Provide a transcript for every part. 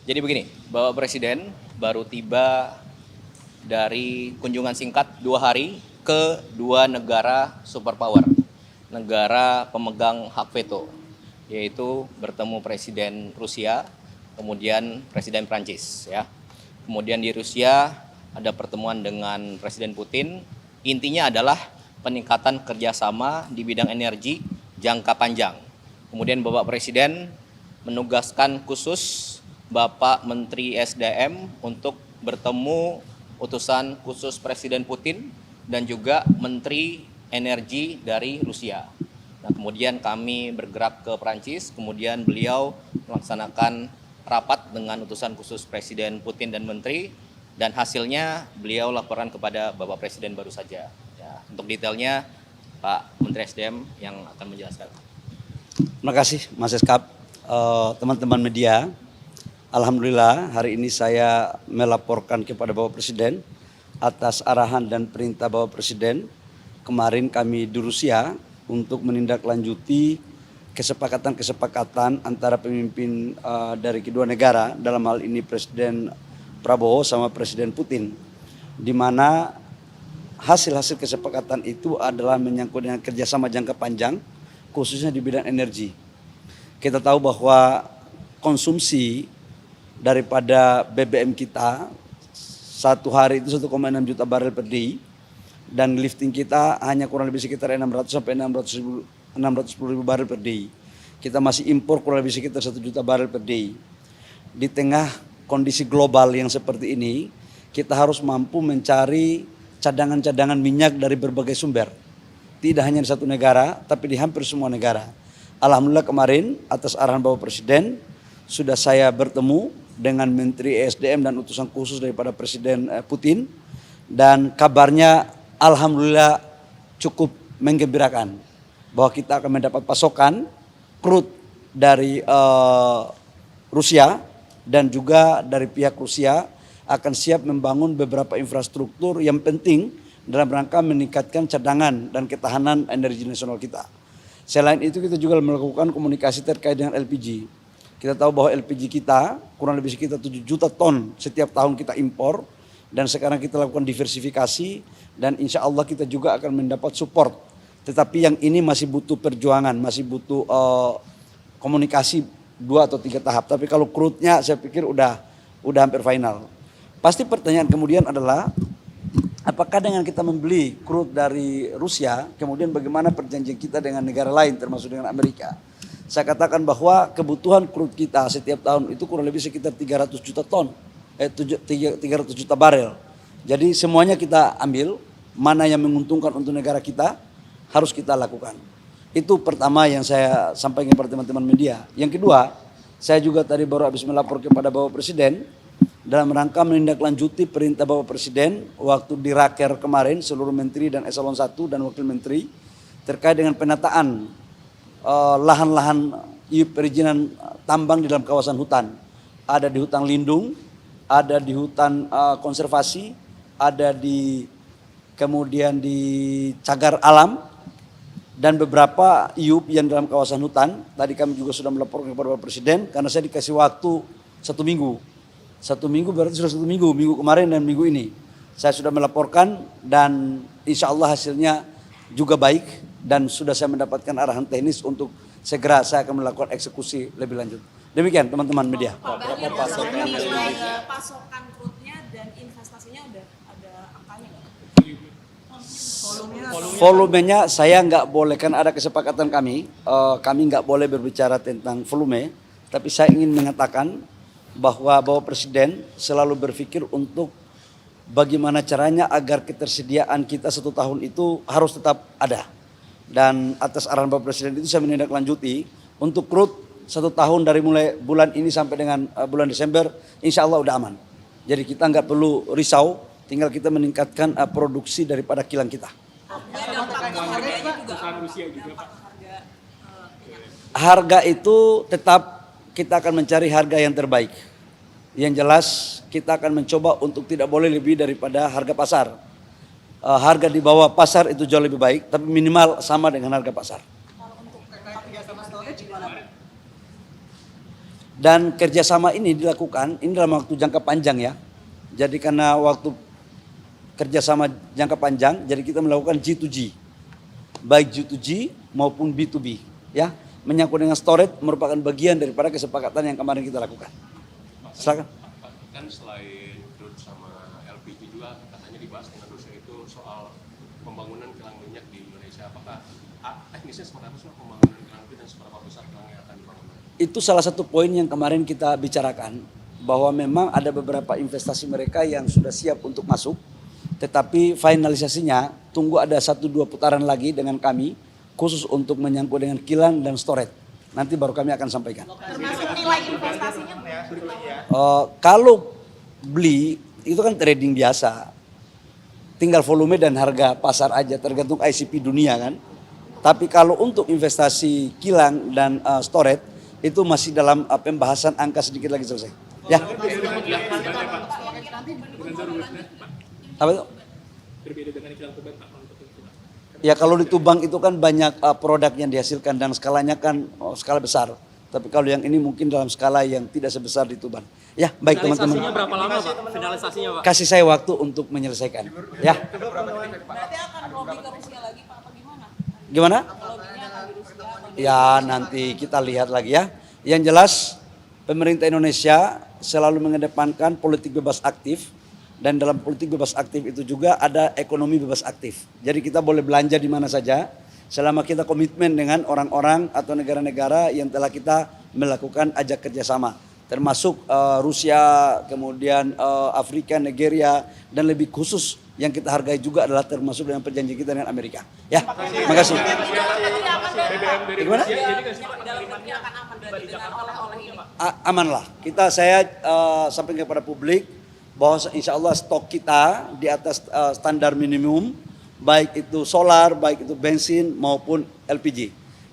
Jadi begini, Bapak Presiden baru tiba dari kunjungan singkat 2 hari ke 2 negara superpower, negara pemegang hak veto, yaitu bertemu Presiden Rusia, kemudian Presiden Prancis. Ya. Kemudian di Rusia ada pertemuan dengan Presiden Putin. Intinya adalah peningkatan kerjasama di bidang energi jangka panjang. Kemudian Bapak Presiden menugaskan khusus Bapak Menteri SDM untuk bertemu utusan khusus Presiden Putin dan juga Menteri Energi dari Rusia. Nah, kemudian kami bergerak ke Prancis, kemudian beliau melaksanakan rapat dengan utusan khusus Presiden Putin dan Menteri, dan hasilnya beliau laporan kepada Bapak Presiden baru saja. Ya, untuk detailnya Pak Menteri SDM yang akan menjelaskan. Terima kasih Mas Eskap, teman-teman media. Alhamdulillah hari ini saya melaporkan kepada Bapak Presiden atas arahan dan perintah Bapak Presiden. Kemarin kami di Rusia untuk menindaklanjuti kesepakatan-kesepakatan antara pemimpin dari kedua negara, dalam hal ini Presiden Prabowo sama Presiden Putin, di mana hasil-hasil kesepakatan itu adalah menyangkut dengan kerjasama jangka panjang, khususnya di bidang energi. Kita tahu bahwa konsumsi daripada BBM kita satu hari itu 1,6 juta barel per day, dan lifting kita hanya kurang lebih sekitar 600 sampai 610 ribu barel per day. Kita masih impor kurang lebih sekitar 1 juta barel per day. Di tengah kondisi global yang seperti ini, kita harus mampu mencari cadangan-cadangan minyak dari berbagai sumber. Tidak hanya di satu negara, tapi di hampir semua negara. Alhamdulillah kemarin atas arahan Bapak Presiden sudah saya bertemu dengan Menteri ESDM dan utusan khusus daripada Presiden Putin, dan kabarnya alhamdulillah cukup menggembirakan bahwa kita akan mendapat pasokan crude dari Rusia, dan juga dari pihak Rusia akan siap membangun beberapa infrastruktur yang penting dalam rangka meningkatkan cadangan dan ketahanan energi nasional kita. Selain itu kita juga melakukan komunikasi terkait dengan LPG. Kita tahu bahwa LPG kita kurang lebih sekitar 7 juta ton setiap tahun kita impor, dan sekarang kita lakukan diversifikasi, dan insya Allah kita juga akan mendapat support. Tetapi yang ini masih butuh perjuangan, masih butuh komunikasi 2 atau 3 tahap. Tapi kalau crude-nya saya pikir udah hampir final. Pasti pertanyaan kemudian adalah, apakah dengan kita membeli crude dari Rusia, kemudian bagaimana perjanjian kita dengan negara lain termasuk dengan Amerika? Saya katakan bahwa kebutuhan crude kita setiap tahun itu kurang lebih sekitar 300 juta ton, 300 juta barel. Jadi semuanya kita ambil, mana yang menguntungkan untuk negara kita harus kita lakukan. Itu pertama yang saya sampaikan kepada teman-teman media. Yang kedua, saya juga tadi baru habis melapor kepada Bapak Presiden dalam rangka menindaklanjuti perintah Bapak Presiden waktu di Raker kemarin, seluruh menteri dan eselon 1 dan wakil menteri terkait dengan penataan lahan-lahan perizinan tambang di dalam kawasan hutan. Ada di hutan lindung, ada di hutan konservasi, ada kemudian di cagar alam, dan beberapa IUP yang dalam kawasan hutan. Tadi kami juga sudah melaporkan kepada Bapak Presiden karena saya dikasih waktu 1 minggu. 1 minggu berarti sudah 1 minggu, minggu kemarin dan minggu ini. Saya sudah melaporkan dan insya Allah hasilnya juga baik, dan sudah saya mendapatkan arahan teknis untuk segera saya akan melakukan eksekusi lebih lanjut. Demikian teman-teman media. Pasokan crude-nya dan investasinya udah ada angkanya nggak? Volumenya saya nggak boleh, kan ada kesepakatan kami nggak boleh berbicara tentang volume, tapi saya ingin mengatakan bahwa Bapak Presiden selalu berpikir untuk bagaimana caranya agar ketersediaan kita 1 tahun itu harus tetap ada. Dan atas arahan Bapak Presiden itu saya menindaklanjuti untuk crude 1 tahun dari mulai bulan ini sampai dengan bulan Desember, insya Allah udah aman. Jadi kita nggak perlu risau, tinggal kita meningkatkan produksi daripada kilang kita. Harga itu tetap kita akan mencari harga yang terbaik. Yang jelas kita akan mencoba untuk tidak boleh lebih daripada harga pasar. Harga di bawah pasar itu jauh lebih baik, tapi minimal sama dengan harga pasar. Dan kerjasama ini dilakukan, ini dalam waktu jangka panjang ya. Jadi karena waktu kerjasama jangka panjang, jadi kita melakukan G2G. Baik G2G maupun B2B. Ya, menyangkut dengan storage merupakan bagian daripada kesepakatan yang kemarin kita lakukan. Silakan. Kan selain crude sama LPG juga katanya dibahas dengan Rusia itu soal pembangunan kilang minyak di Indonesia. Apakah teknisnya seperti apa sih pembangunan kilang minyak dan seberapa besar kilang yang akan dibangun? Itu salah satu poin yang kemarin kita bicarakan, bahwa memang ada beberapa investasi mereka yang sudah siap untuk masuk, tetapi finalisasinya tunggu ada 1-2 putaran lagi dengan kami, khusus untuk menyangkut dengan kilang dan storage. Nanti baru kami akan sampaikan. Termasuk nilai investasinya. Kalau beli itu kan trading biasa, tinggal volume dan harga pasar aja, tergantung ICP dunia kan. Tapi kalau untuk investasi kilang dan storage itu masih dalam pembahasan, angka sedikit lagi selesai. Ya. Apa itu? Berbeda dengan kilang Tuban Pak untuk itu. Ya kalau di Tuban itu kan banyak produk yang dihasilkan dan skalanya kan skala besar. Tapi kalau yang ini mungkin dalam skala yang tidak sebesar di Tuban. Ya, baik teman-teman. Finalisasinya berapa lama Pak? Finalisasinya Pak? Kasih saya waktu untuk menyelesaikan. Ya. Berarti akan lobby ke Rusia lagi Pak, apa gimana? Gimana? Lobbynya akan di Rusia atau Ya nanti kita lihat lagi ya. Yang jelas pemerintah Indonesia selalu mengedepankan politik bebas aktif. Dan dalam politik bebas aktif itu juga ada ekonomi bebas aktif. Jadi kita boleh belanja di mana saja selama kita komitmen dengan orang-orang atau negara-negara yang telah kita melakukan ajak kerjasama. Termasuk Rusia, kemudian Afrika, Nigeria, dan lebih khusus yang kita hargai juga adalah termasuk dengan perjanjian kita dengan Amerika. Ya, makasih. Gimana? dalam negeri akan aman berarti dengan oleh-oleh ini. Amanlah. Saya sampaikan kepada publik bahwa insya Allah stok kita di atas standar minimum, baik itu solar, baik itu bensin maupun LPG.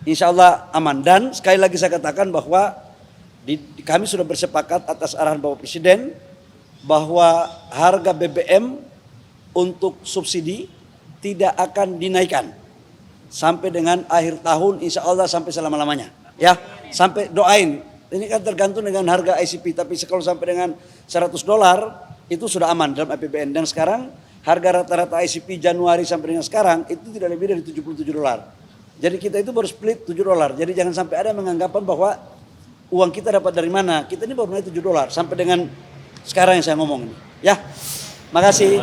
Insya Allah aman. Dan sekali lagi saya katakan bahwa kami sudah bersepakat atas arahan Bapak Presiden bahwa harga BBM untuk subsidi tidak akan dinaikkan sampai dengan akhir tahun, insya Allah sampai selama-lamanya. Ya, sampai doain. Ini kan tergantung dengan harga ICP, tapi kalau sampai dengan $100 itu sudah aman dalam APBN. Dan sekarang harga rata-rata ICP Januari sampai dengan sekarang itu tidak lebih dari $77. Jadi kita itu baru split $7. Jadi jangan sampai ada yang menganggapan bahwa uang kita dapat dari mana. Kita ini baru naik $7 sampai dengan sekarang yang saya ngomong ini. Ya, makasih.